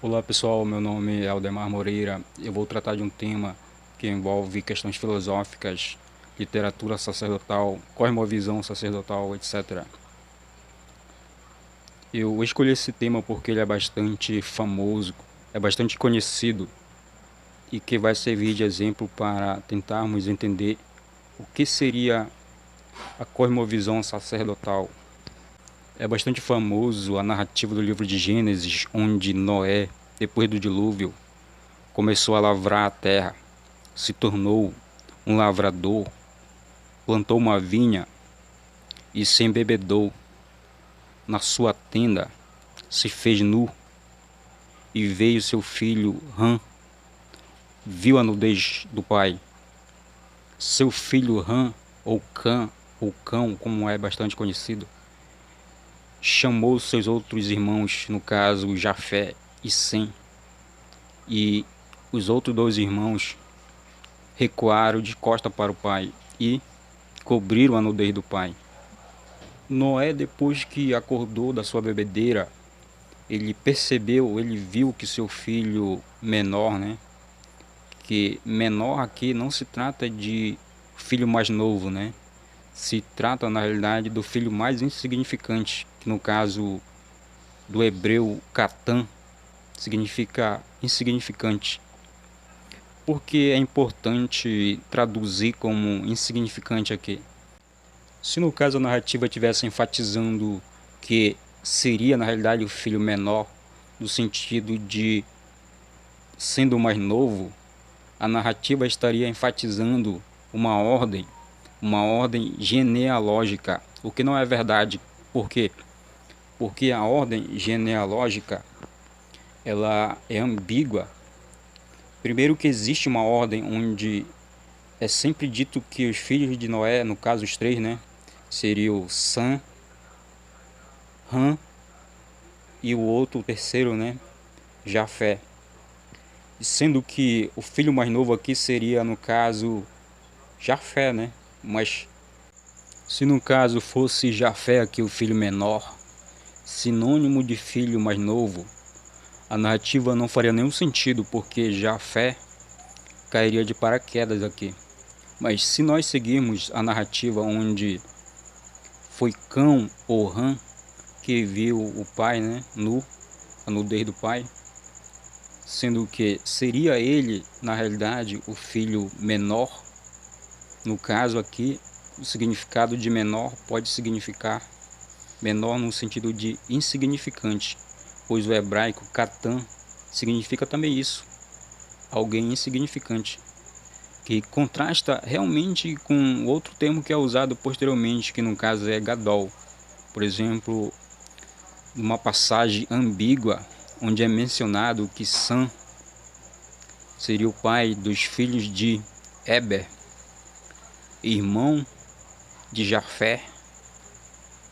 Olá pessoal, meu nome é Aldemar Moreira. Eu vou tratar de um tema que envolve questões filosóficas, literatura sacerdotal, cosmovisão sacerdotal, etc. Eu escolhi esse tema porque ele é bastante famoso, é bastante conhecido e que vai servir de exemplo para tentarmos entender o que seria a cosmovisão sacerdotal. É bastante famoso a narrativa do livro de Gênesis, onde Noé, depois do dilúvio, começou a lavrar a terra, se tornou um lavrador, plantou uma vinha e se embebedou na sua tenda, se fez nu, e veio seu filho Ram, viu a nudez do pai. Seu filho Ram, ou Cão, como é bastante conhecido, chamou seus outros irmãos, no caso Jafé e Sem, e os outros dois irmãos recuaram de costa para o pai e cobriram a nudez do pai. Noé, depois que acordou da sua bebedeira, ele percebeu, ele viu que seu filho menor, né? Que menor aqui não se trata de filho mais novo, né? Se trata, na realidade, do filho mais insignificante, que no caso do hebreu Catan significa insignificante. Por que é importante traduzir como insignificante aqui? Se no caso a narrativa estivesse enfatizando que seria na realidade o filho menor, no sentido de sendo mais novo, a narrativa estaria enfatizando uma ordem genealógica, o que não é verdade. Por quê? Porque a ordem genealógica ela é ambígua. Primeiro que existe uma ordem onde é sempre dito que os filhos de Noé, no caso os três, né, seriam Sam, Ham e o outro, o terceiro, né, Jafé. Sendo que o filho mais novo aqui seria, no caso, Jafé, né? Mas se no caso fosse Jafé aqui o filho menor, sinônimo de filho mais novo, a narrativa não faria nenhum sentido, porque Jafé cairia de paraquedas aqui. Mas se nós seguirmos a narrativa onde foi Cão ou Ram que viu o pai, né, nu, a nudez do pai, sendo que seria ele, na realidade, o filho menor. No caso aqui, o significado de menor pode significar menor no sentido de insignificante, pois o hebraico Catan significa também isso, alguém insignificante, que contrasta realmente com outro termo que é usado posteriormente, que no caso é Gadol. Por exemplo, numa passagem ambígua, onde é mencionado que Sam seria o pai dos filhos de Eber, irmão de Jafé,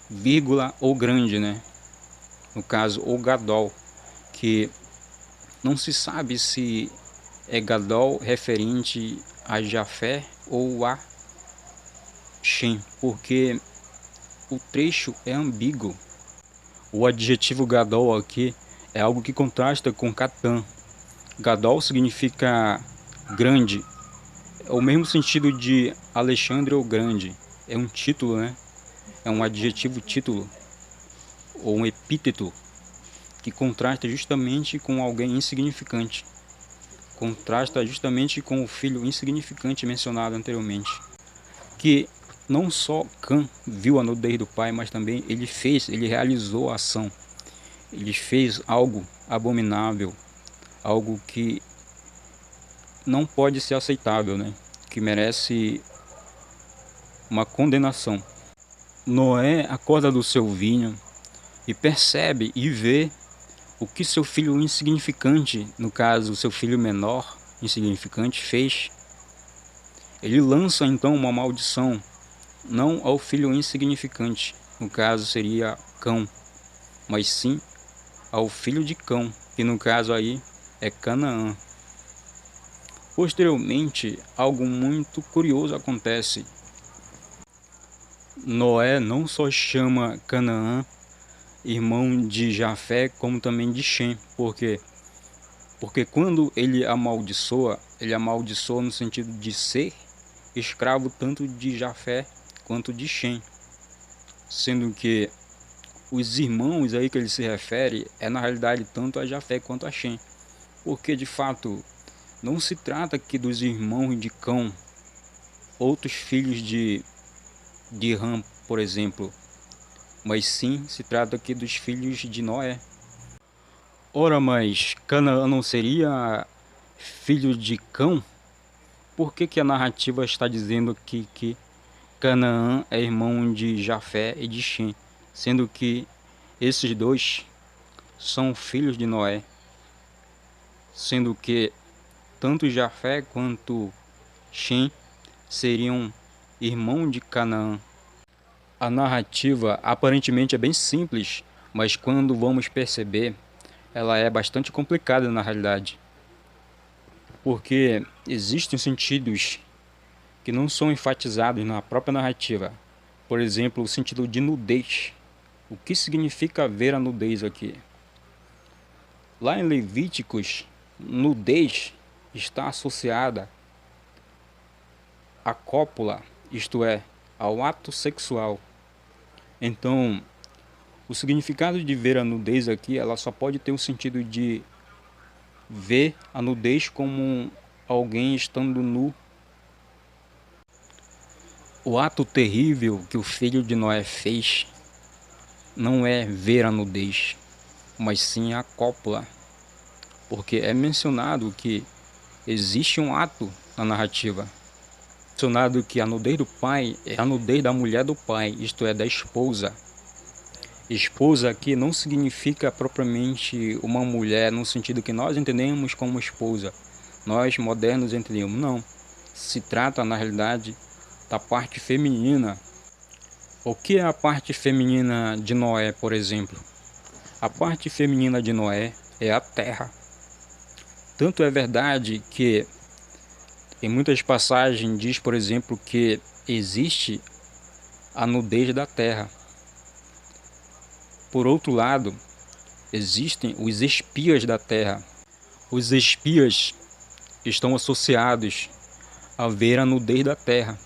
vírgula, ou grande, né? No caso, ou Gadol, que não se sabe se é Gadol referente a Jafé ou a Shem, porque o trecho é ambíguo. O adjetivo Gadol aqui é algo que contrasta com Catan. Gadol significa grande, é o mesmo sentido de Alexandre ou grande. É um título, né? É um adjetivo título, ou um epíteto, que contrasta justamente com alguém insignificante. Contrasta justamente com o filho insignificante mencionado anteriormente. Que não só Cã viu a nudez do pai, mas também ele realizou a ação. Ele fez algo abominável, algo que não pode ser aceitável, né? Que merece uma condenação. Noé acorda do seu vinho e percebe e vê o que seu filho insignificante, no caso seu filho menor insignificante, fez. Ele lança então uma maldição, não ao filho insignificante, no caso seria Cão, mas sim ao filho de Cão, que no caso aí é Canaã. Posteriormente, algo muito curioso acontece. Noé não só chama Canaã irmão de Jafé, como também de Shem. Por quê? Porque quando ele amaldiçoa no sentido de ser escravo tanto de Jafé quanto de Shem, sendo que os irmãos aí que ele se refere é na realidade tanto a Jafé quanto a Shem, porque de fato não se trata aqui dos irmãos de Cão, outros filhos de Ram, por exemplo, mas sim se trata aqui dos filhos de Noé. Ora, mas Canaã não seria filho de Cão? Por que que a narrativa está dizendo aqui que Canaã é irmão de Jafé e de Shem, sendo que esses dois são filhos de Noé, sendo que tanto Jafé quanto Shem seriam irmãos de Canaã? A narrativa aparentemente é bem simples, mas quando vamos perceber, ela é bastante complicada na realidade, porque existem sentidos que não são enfatizados na própria narrativa. Por exemplo, o sentido de nudez. O que significa ver a nudez aqui? Lá em Levíticos, nudez está associada à cópula, isto é, ao ato sexual. Então, o significado de ver a nudez aqui, ela só pode ter o sentido de ver a nudez como alguém estando nu. O ato terrível que o filho de Noé fez não é ver a nudez, mas sim a cópula, porque é mencionado que existe um ato na narrativa. É mencionado que a nudez do pai é a nudez da mulher do pai, isto é, da esposa. Esposa aqui não significa propriamente uma mulher no sentido que nós entendemos como esposa. Nós modernos entendemos, não. Se trata, na realidade, da parte feminina. O que é a parte feminina de Noé, por exemplo? A parte feminina de Noé é a terra. Tanto é verdade que em muitas passagens diz, por exemplo, que existe a nudez da terra. Por outro lado, existem os espias da terra. Os espias estão associados a ver a nudez da terra.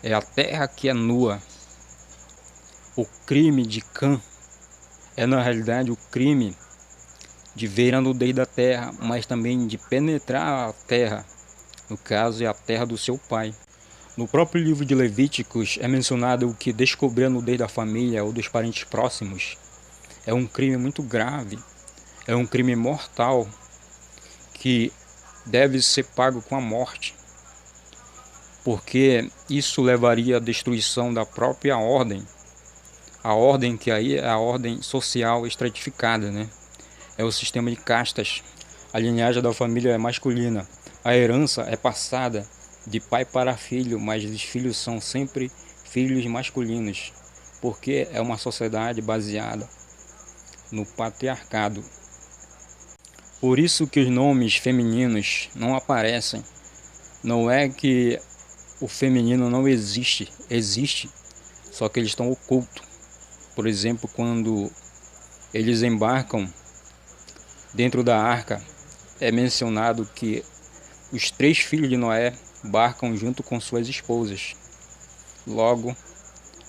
É a terra que é nua. O crime de Cã é na realidade o crime de ver a nudez da terra, mas também de penetrar a terra. No caso, é a terra do seu pai. No próprio livro de Levíticos é mencionado que descobrir a nudez da família ou dos parentes próximos é um crime muito grave, é um crime mortal que deve ser pago com a morte, porque isso levaria à destruição da própria ordem. A ordem que aí é a ordem social estratificada, né? É o sistema de castas. A linhagem da família é masculina. A herança é passada de pai para filho, mas os filhos são sempre filhos masculinos, porque é uma sociedade baseada no patriarcado. Por isso que os nomes femininos não aparecem. Não é que o feminino não existe, existe, só que eles estão ocultos. Por exemplo, quando eles embarcam dentro da arca, é mencionado que os 3 filhos de Noé embarcam junto com suas esposas. Logo,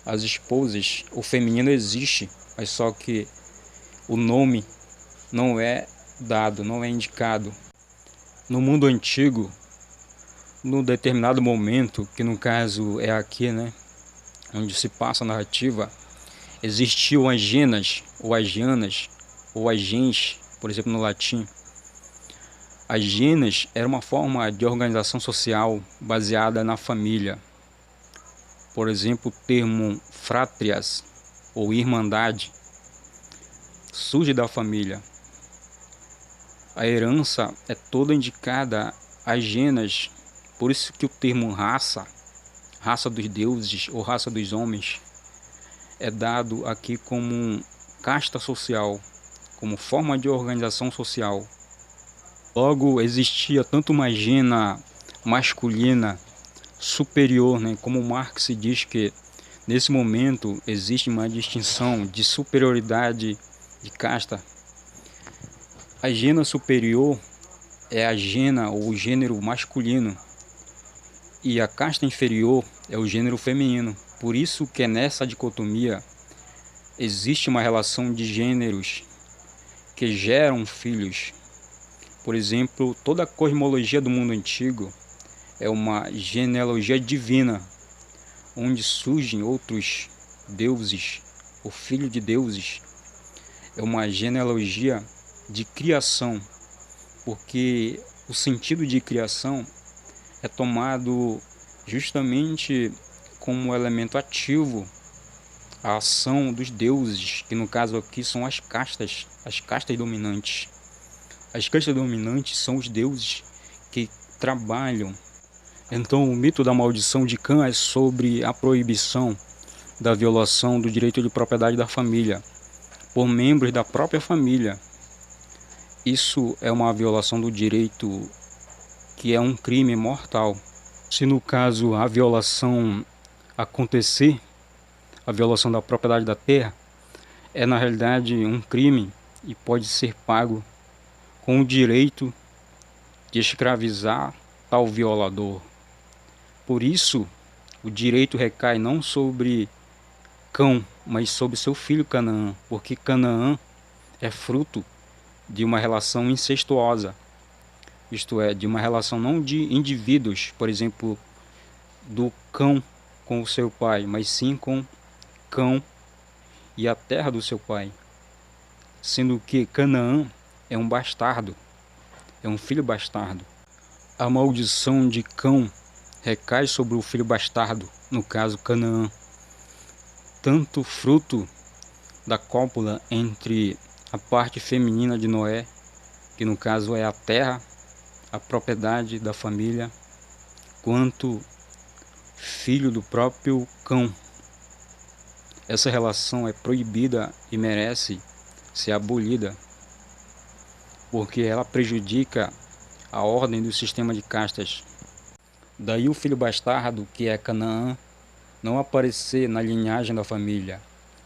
as esposas, o feminino existe, mas só que o nome não é dado, não é indicado. No mundo antigo, num determinado momento, que no caso é aqui, né, onde se passa a narrativa, existiam as genas, ou as janas, ou as gens, por exemplo, no latim. As genas era uma forma de organização social baseada na família. Por exemplo, o termo frátrias, ou irmandade, surge da família. A herança é toda indicada às genas, por isso que o termo raça, raça dos deuses ou raça dos homens, é dado aqui como casta social, como forma de organização social. Logo, existia tanto uma gena masculina superior, né, como Marx diz que nesse momento existe uma distinção de superioridade de casta. A gena superior é a gena ou o gênero masculino e a casta inferior é o gênero feminino. Por isso que nessa dicotomia existe uma relação de gêneros que geram filhos. Por exemplo, toda a cosmologia do mundo antigo é uma genealogia divina, onde surgem outros deuses, o filho de deuses. É uma genealogia de criação, porque o sentido de criação é tomado justamente como elemento ativo a ação dos deuses, que no caso aqui são as castas dominantes. As castas dominantes são os deuses que trabalham. Então o mito da maldição de Cã é sobre a proibição da violação do direito de propriedade da família por membros da própria família. Isso é uma violação do direito que é um crime mortal. Se no caso a violação acontecer, a violação da propriedade da terra, é na realidade um crime e pode ser pago com o direito de escravizar tal violador. Por isso, o direito recai não sobre Cão, mas sobre seu filho Canaã, porque Canaã é fruto de uma relação incestuosa, isto é, de uma relação não de indivíduos, por exemplo, do cão com o seu pai, mas sim com Cão e a terra do seu pai, sendo que Canaã é um bastardo, é um filho bastardo. A maldição de Cão recai sobre o filho bastardo, no caso Canaã, tanto fruto da cópula entre a parte feminina de Noé, que no caso é a terra, a propriedade da família, quanto filho do próprio Cão. Essa relação é proibida e merece ser abolida, porque ela prejudica a ordem do sistema de castas. Daí o filho bastardo, que é Canaã, não aparecer na linhagem da família,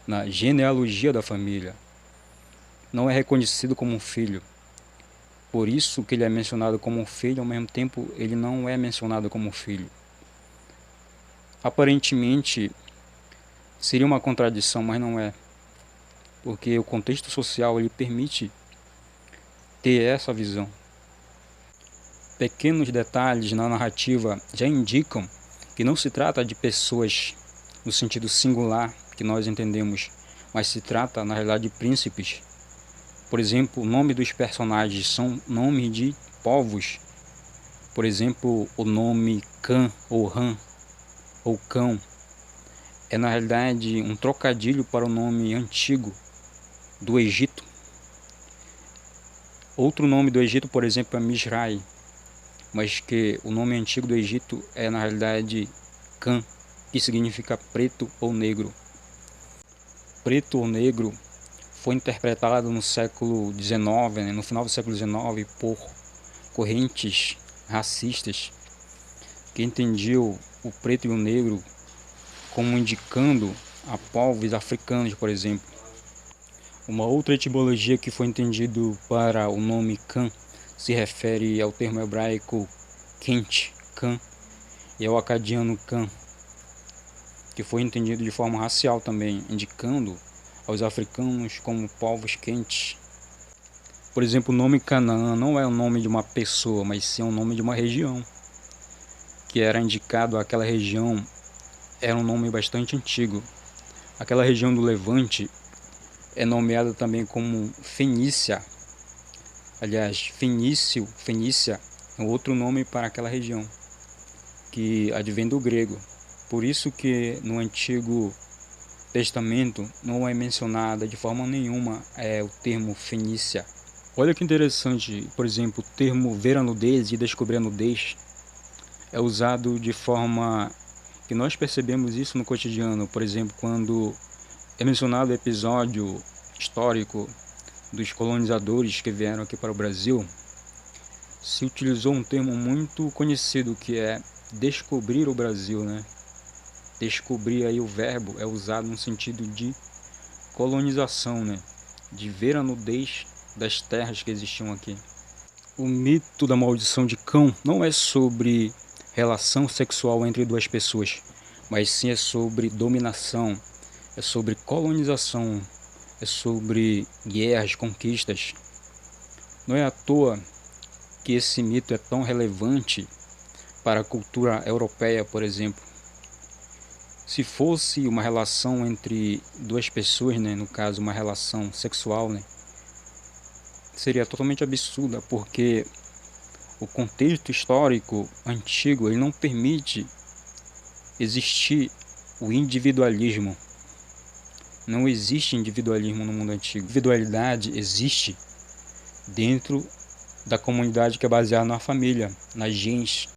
na genealogia da família. Não é reconhecido como um filho. Por isso que ele é mencionado como um filho, ao mesmo tempo ele não é mencionado como um filho. Aparentemente seria uma contradição, mas não é. Porque o contexto social ele permite ter essa visão. Pequenos detalhes na narrativa já indicam que não se trata de pessoas no sentido singular que nós entendemos, mas se trata, na realidade, de príncipes. Por exemplo, o nome dos personagens são nomes de povos. Por exemplo, o nome Cã ou Ran ou Cão é, na realidade, um trocadilho para o nome antigo do Egito. Outro nome do Egito, por exemplo, é Misrai, mas que o nome antigo do Egito é, na realidade, Cã, que significa preto ou negro. Preto ou negro foi interpretado no século XIX, no final do século XIX, por correntes racistas que entendiam o preto e o negro como indicando a povos africanos, por exemplo. Uma outra etimologia que foi entendido para o nome Cã se refere ao termo hebraico Kent, Cã, e ao acadiano Cã, que foi entendido de forma racial também, indicando aos africanos como povos quentes. Por exemplo, o nome Canaã não é o nome de uma pessoa, mas sim o nome de uma região, que era indicado àquela região, era um nome bastante antigo. Aquela região do Levante é nomeada também como Fenícia. Aliás, Fenícia é outro nome para aquela região, que advém do grego. Por isso que no Antigo Testamento não é mencionada de forma nenhuma o termo Fenícia. Olha que interessante, por exemplo, o termo ver a nudez e descobrir a nudez é usado de forma que nós percebemos isso no cotidiano. Por exemplo, quando é mencionado o episódio histórico dos colonizadores que vieram aqui para o Brasil, se utilizou um termo muito conhecido que é descobrir o Brasil, né? Descobrir, aí o verbo é usado no sentido de colonização, né? De ver a nudez das terras que existiam aqui. O mito da maldição de Cão não é sobre relação sexual entre duas pessoas, mas sim é sobre dominação, é sobre colonização, é sobre guerras, conquistas. Não é à toa que esse mito é tão relevante para a cultura europeia, por exemplo. Se fosse uma relação entre duas pessoas, né, no caso uma relação sexual, né, seria totalmente absurda, porque o contexto histórico antigo ele não permite existir o individualismo. Não existe individualismo no mundo antigo. Individualidade existe dentro da comunidade que é baseada na família, nas gens.